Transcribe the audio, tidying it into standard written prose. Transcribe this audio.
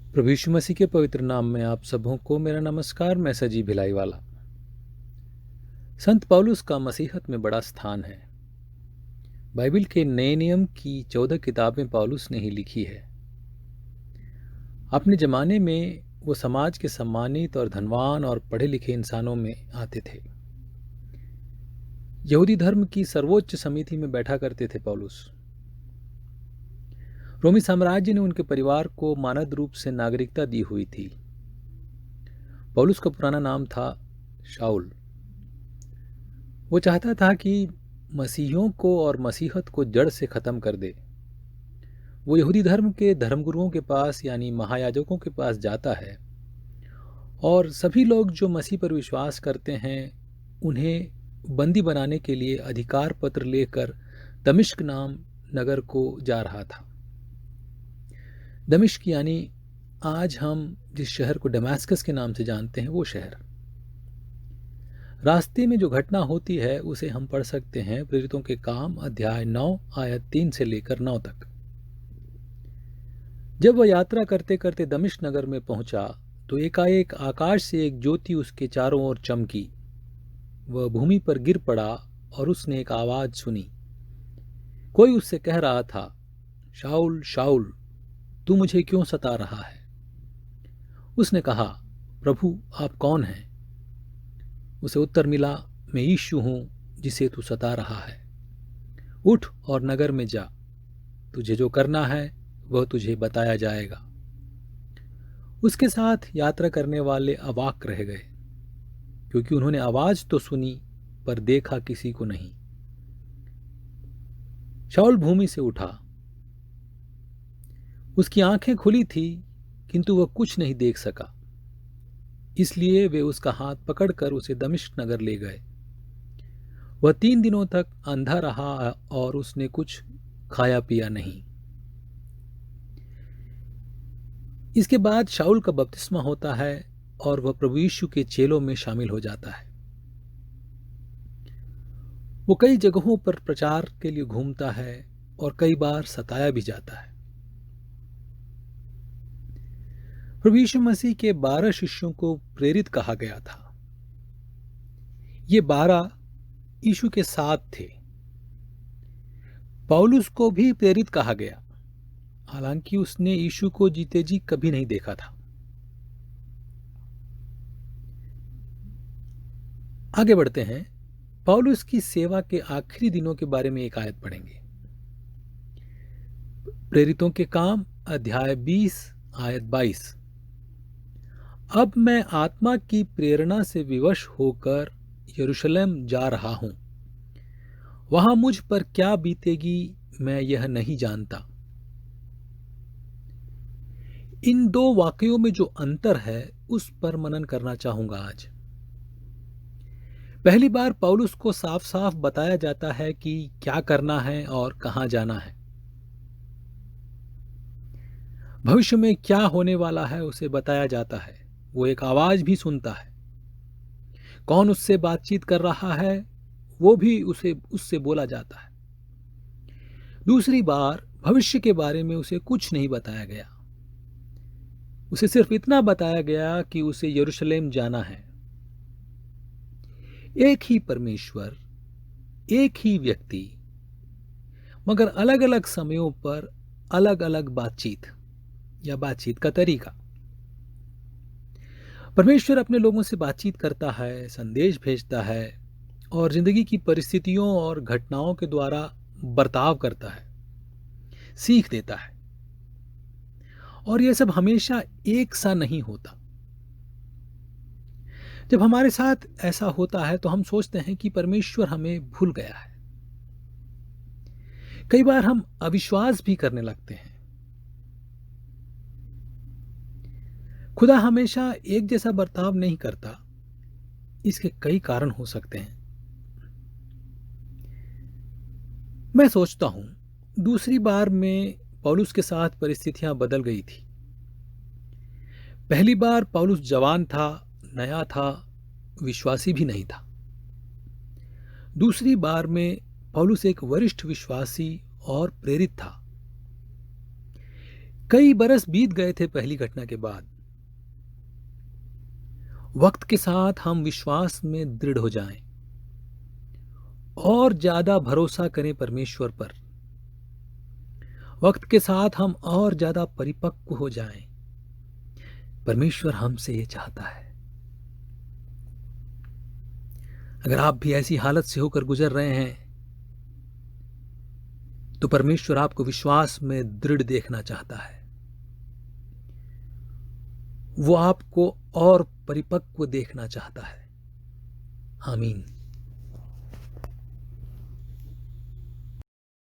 प्रभु यीशु मसीह के पवित्र नाम में आप सबों को मेरा नमस्कार। मैं सजी भिलाई वाला। संत पौलुस का मसीहत में बड़ा स्थान है। बाइबल के नए नियम की 14 किताबें पौलुस ने ही लिखी है। अपने जमाने में वो समाज के सम्मानित और धनवान और पढ़े लिखे इंसानों में आते थे। यहूदी धर्म की सर्वोच्च समिति में बैठा करते थे पौलुस। रोमी साम्राज्य ने उनके परिवार को मानद रूप से नागरिकता दी हुई थी। पौलुस का पुराना नाम था शाऊल। वो चाहता था कि मसीहियों को और मसीहत को जड़ से ख़त्म कर दे। वो यहूदी धर्म के धर्मगुरुओं के पास यानी महायाजकों के पास जाता है और सभी लोग जो मसीह पर विश्वास करते हैं उन्हें बंदी बनाने के लिए अधिकार पत्र लेकर दमिश्क नाम नगर को जा रहा था। दमिश्क यानी आज हम जिस शहर को दमास्कस के नाम से जानते हैं वो शहर। रास्ते में जो घटना होती है उसे हम पढ़ सकते हैं प्रेरितों के काम अध्याय 9 आयत 3 से लेकर 9 तक। जब वह यात्रा करते करते दमिश्क नगर में पहुंचा तो एकाएक आकाश से एक ज्योति उसके चारों ओर चमकी। वह भूमि पर गिर पड़ा और उसने एक आवाज सुनी। कोई उससे कह रहा था, शाऊल शाऊल, तू मुझे क्यों सता रहा है? उसने कहा, प्रभु आप कौन हैं? उसे उत्तर मिला, मैं यीशु हूं जिसे तू सता रहा है। उठ और नगर में जा, तुझे जो करना है वह तुझे बताया जाएगा। उसके साथ यात्रा करने वाले अवाक रह गए, क्योंकि उन्होंने आवाज तो सुनी पर देखा किसी को नहीं। शाऊल भूमि से उठा। उसकी आंखें खुली थी किंतु वह कुछ नहीं देख सका। इसलिए वे उसका हाथ पकड़कर उसे दमिश्क नगर ले गए। वह 3 दिनों तक अंधा रहा और उसने कुछ खाया पिया नहीं। इसके बाद शाऊल का बपतिस्मा होता है और वह प्रभु यीशु के चेलों में शामिल हो जाता है। वो कई जगहों पर प्रचार के लिए घूमता है और कई बार सताया भी जाता है। प्रभु यीशु मसीह के 12 शिष्यों को प्रेरित कहा गया था। ये 12 यीशु के साथ थे। पौलुस को भी प्रेरित कहा गया, हालांकि उसने यीशु को जीते जी कभी नहीं देखा था। आगे बढ़ते हैं। पौलुस की सेवा के आखिरी दिनों के बारे में एक आयत पढ़ेंगे। प्रेरितों के काम अध्याय 20 आयत 22। अब मैं आत्मा की प्रेरणा से विवश होकर यरूशलेम जा रहा हूं। वहां मुझ पर क्या बीतेगी मैं यह नहीं जानता। इन 2 वाक्यों में जो अंतर है उस पर मनन करना चाहूंगा आज। पहली बार पौलुस को साफ साफ बताया जाता है कि क्या करना है और कहां जाना है। भविष्य में क्या होने वाला है उसे बताया जाता है। वो एक आवाज भी सुनता है। कौन उससे बातचीत कर रहा है वो भी उससे बोला जाता है। दूसरी बार भविष्य के बारे में उसे कुछ नहीं बताया गया। उसे सिर्फ इतना बताया गया कि उसे यरूशलेम जाना है। एक ही परमेश्वर, एक ही व्यक्ति, मगर अलग अलग समयों पर अलग अलग बातचीत या बातचीत का तरीका। परमेश्वर अपने लोगों से बातचीत करता है, संदेश भेजता है और जिंदगी की परिस्थितियों और घटनाओं के द्वारा बर्ताव करता है, सीख देता है। और यह सब हमेशा एक सा नहीं होता। जब हमारे साथ ऐसा होता है तो हम सोचते हैं कि परमेश्वर हमें भूल गया है। कई बार हम अविश्वास भी करने लगते हैं। खुदा हमेशा एक जैसा बर्ताव नहीं करता। इसके कई कारण हो सकते हैं। मैं सोचता हूं दूसरी बार में पौलुस के साथ परिस्थितियां बदल गई थी। पहली बार पौलुस जवान था, नया था, विश्वासी भी नहीं था। दूसरी बार में पौलुस एक वरिष्ठ विश्वासी और प्रेरित था। कई बरस बीत गए थे पहली घटना के बाद। वक्त के साथ हम विश्वास में दृढ़ हो जाएं और ज्यादा भरोसा करें परमेश्वर पर। वक्त के साथ हम और ज्यादा परिपक्व हो जाएं। परमेश्वर हमसे ये चाहता है। अगर आप भी ऐसी हालत से होकर गुजर रहे हैं तो परमेश्वर आपको विश्वास में दृढ़ देखना चाहता है। वो आपको और परिपक्व देखना चाहता है। आमीन।